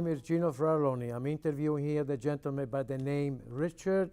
name is Gino Frattallone. I'm interviewing here the gentleman by the name Richard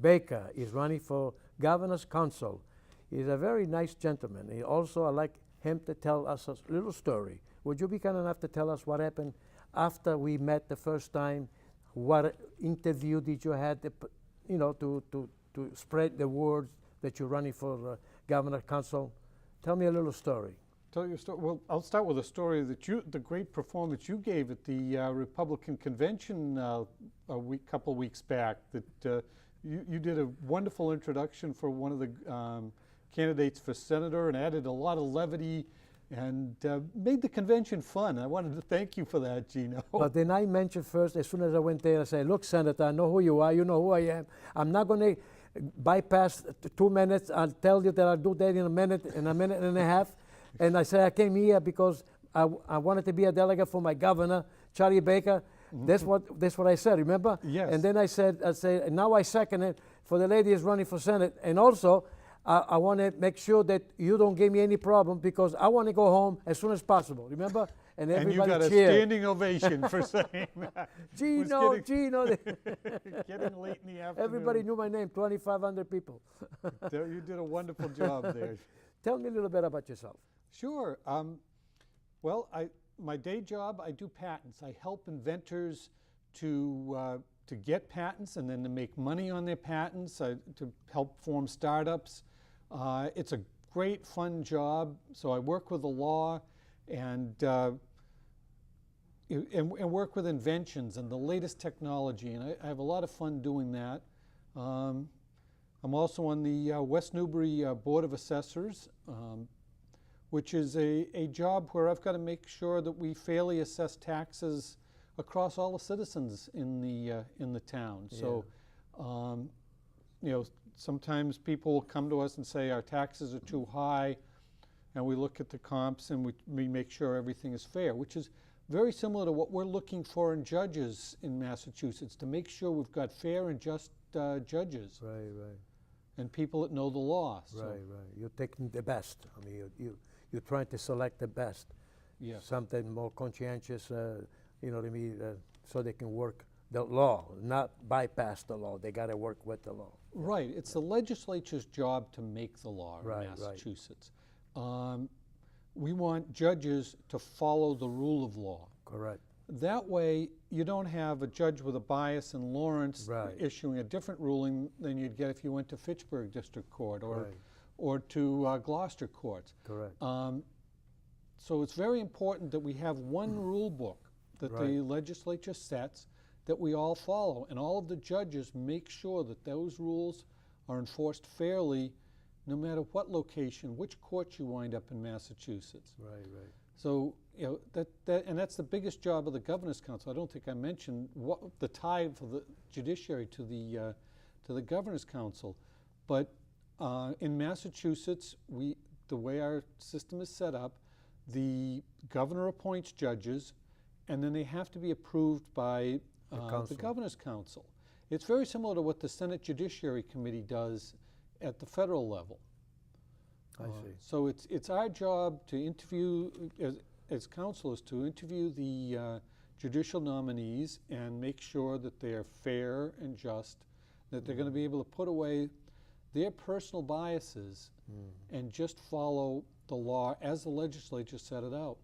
Baker. He's running for Governor's Council. He's a very nice gentleman. He also, I'd like him to tell us a little story. Would you be kind enough to tell us what happened after we met the first time? What interview did you have, to spread the word that you're running for Governor's Council? Tell me a little story. Tell your story. Well, I'll start with a story that the great performance you gave at the Republican convention couple weeks back. That you did a wonderful introduction for one of the candidates for senator and added a lot of levity and made the convention fun. I wanted to thank you for that, Gino. But then I mentioned first, as soon as I went there, I said, look, Senator, I know who you are, you know who I am. I'm not going to bypass 2 minutes. I'll tell you that I'll do that in a minute and a half. And I said, I came here because I wanted to be a delegate for my governor, Charlie Baker. That's what I said, remember? Yes. And then I said, now I second it for the lady who's running for Senate. And also, I want to make sure that you don't give me any problem because I want to go home as soon as possible, remember? And everybody and you got cheered. a standing ovation for saying that. Gino. Getting late in the afternoon. Everybody knew my name, 2,500 people. You did a wonderful job there. Tell me a little bit about yourself. Sure. Well, my day job, I do patents. I help inventors to get patents and then to make money on their patents, to help form startups. It's a great, fun job. So I work with the law and work with inventions and the latest technology, and I have a lot of fun doing that. I'm also on the West Newbury Board of Assessors, which is a job where I've got to make sure that we fairly assess taxes across all the citizens in the town. Yeah. So, sometimes people will come to us and say our taxes are too high, and we look at the comps and we make sure everything is fair, which is very similar to what we're looking for in judges in Massachusetts, to make sure we've got fair and just judges. Right, right. And people that know the law. Right, right. You're taking the best. I mean, you're trying to select the best. Yes. Something more conscientious, you know what I mean, so they can work the law, not bypass the law. They got to work with the law. Right. It's the legislature's job to make the law in Right, Massachusetts. Right. We want judges to follow the rule of law. Correct. That way, you don't have a judge with a bias in Lawrence right. issuing a different ruling than you'd get if you went to Fitchburg District Court or, right. or to Gloucester courts. Correct. So it's very important that we have one rule book that right. the legislature sets that we all follow, and all of the judges make sure that those rules are enforced fairly no matter what location, which court you wind up in Massachusetts. Right, right. So, and that's the biggest job of the Governor's Council. I don't think I mentioned the tie for the judiciary to the Governor's Council. But in Massachusetts, the way our system is set up, the governor appoints judges, and then they have to be approved by the Governor's Council. It's very similar to what the Senate Judiciary Committee does at the federal level. I see. So it's our job to interview, as councilors, to interview the judicial nominees and make sure that they're fair and just, that they're going to be able to put away their personal biases and just follow the law as the legislature set it out.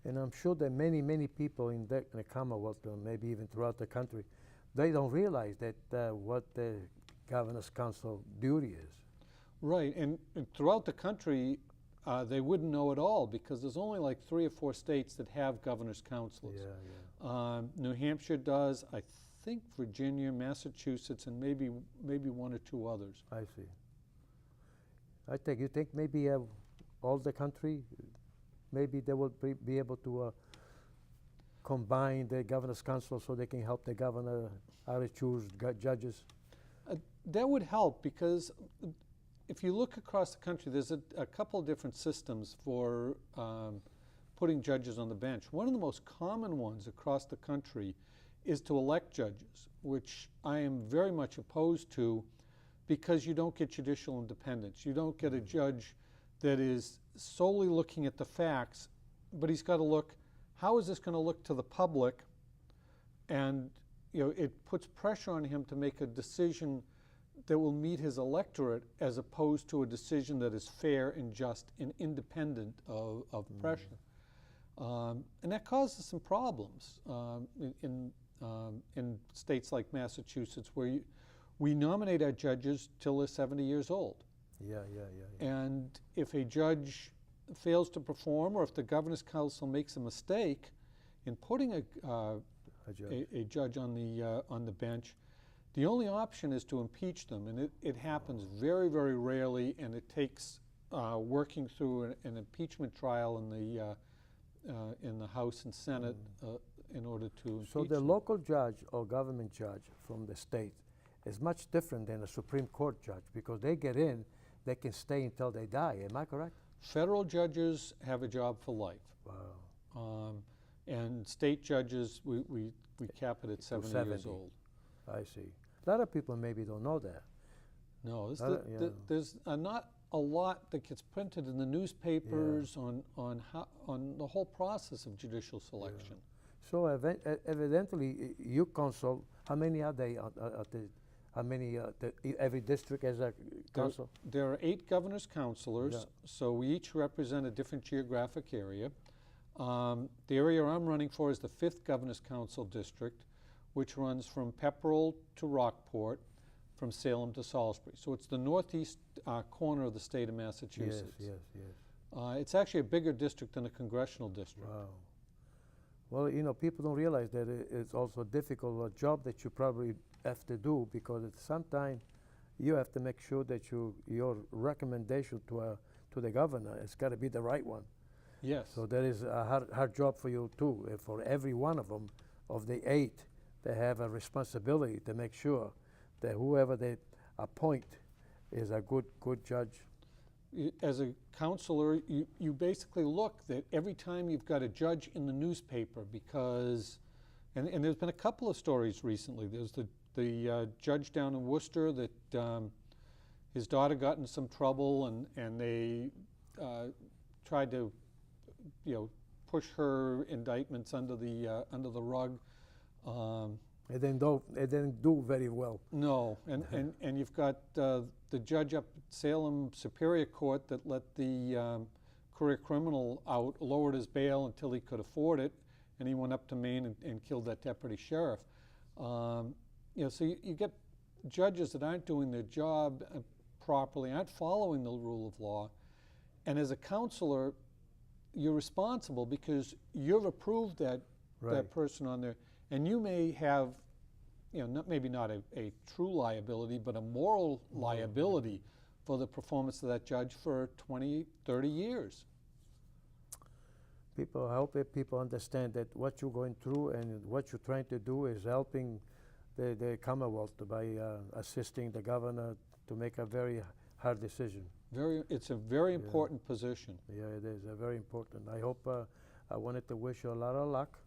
And I'm sure that many, many people in the Commonwealth, or maybe even throughout the country, they don't realize that what the Governor's Council duty is. Right, and throughout the country, they wouldn't know at all because there's only like 3 or 4 states that have governor's councils. Yeah, yeah. New Hampshire does, I think Virginia, Massachusetts, and maybe 1 or 2 others. I see. You think maybe all the country, maybe they will be able to combine the governor's council so they can help the governor how to choose judges? That would help because if you look across the country, there's a couple of different systems for putting judges on the bench. One of the most common ones across the country is to elect judges, which I am very much opposed to because you don't get judicial independence. You don't get a judge that is solely looking at the facts, but he's got to look, how is this going to look to the public and it puts pressure on him to make a decision that will meet his electorate, as opposed to a decision that is fair and just and independent of pressure. And that causes some problems in states like Massachusetts, where we nominate our judges till they're 70 years old. Yeah. And if a judge fails to perform, or if the governor's council makes a mistake in putting a judge on the bench, the only option is to impeach them, and it happens very, very rarely, and it takes working through an impeachment trial in the House and Senate in order to impeach So the them. local judge or government judge from the state is much different than a Supreme Court judge, because they get in, they can stay until they die. Am I correct? Federal judges have a job for life. Wow. And state judges, we cap it at 70 years 70. old. I see. A lot of people maybe don't know that. No, Yeah. there's not a lot that gets printed in the newspapers on the whole process of judicial selection. So evidently, you counsel, how many are they how many, every district has a council? There are 8 governor's counselors, Yeah. so we each represent a different geographic area. The area I'm running for is the 5th Governor's Council District, which runs from Pepperell to Rockport, from Salem to Salisbury. So it's the northeast corner of the state of Massachusetts. Yes. It's actually a bigger district than a congressional district. Wow. Well, people don't realize that it's also a difficult job that you probably have to do, because sometimes you have to make sure that your recommendation to the governor has got to be the right one. Yes. So that is a hard job for you too. For every one of them, of the 8, they have a responsibility to make sure that whoever they appoint is a good judge. As a counselor, you basically look that every time you've got a judge in the newspaper, because, and there's been a couple of stories recently. There's the judge down in Worcester that his daughter got in some trouble, and they tried to, push her indictments under the rug. It didn't do very well. No, and you've got the judge up at Salem Superior Court that let the career criminal out, lowered his bail until he could afford it, and he went up to Maine and killed that deputy sheriff. So you get judges that aren't doing their job properly, aren't following the rule of law, and as a counselor, you're responsible because you've approved that person on there. And you may have, maybe not a true liability, but a moral liability for the performance of that judge for 20, 30 years. I hope that people understand that what you're going through and what you're trying to do is helping the Commonwealth by assisting the governor to make a very hard decision. It's a very important position. Yeah, it is very important. I hope, I wanted to wish you a lot of luck.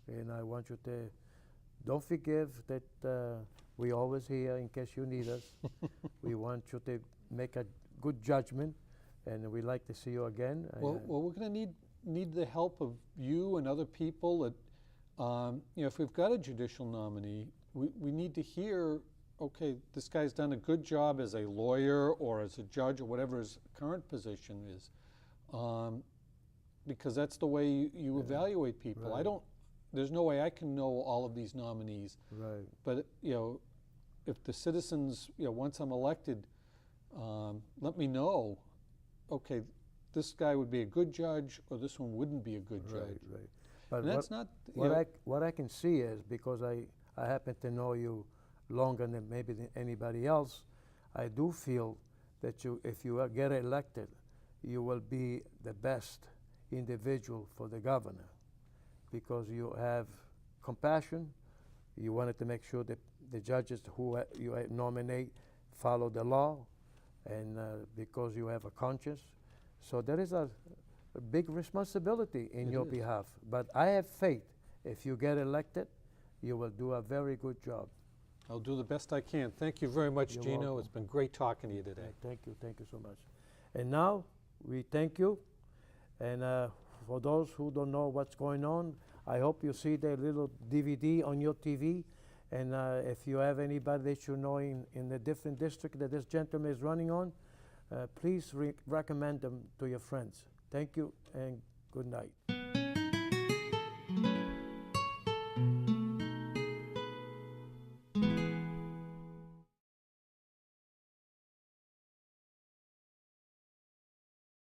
And I want you to, don't forgive that we always here in case you need us. We want you to make a good judgment, and we'd like to see you again. Well, we're going to need the help of you and other people. That, if we've got a judicial nominee, we need to hear, okay, this guy's done a good job as a lawyer or as a judge or whatever his current position is, because that's the way you evaluate people. Right. There's no way I can know all of these nominees. Right. But if the citizens, once I'm elected, let me know, okay, this guy would be a good judge, or this one wouldn't be a good judge. Right. But And that's not. what I can see is, because I happen to know you longer than maybe than anybody else, I do feel that if you get elected, you will be the best individual for the governor, because you have compassion. You wanted to make sure that the judges who you nominate follow the law, and because you have a conscience. So there is a big responsibility in your behalf. But I have faith, if you get elected, you will do a very good job. I'll do the best I can. Thank you very much, You're Gino. welcome. It's been great talking to you today. Thank you so much. And now, we thank you. And for those who don't know what's going on, I hope you see the little DVD on your TV. And if you have anybody that you know in the different district that this gentleman is running on, please recommend them to your friends. Thank you and good night.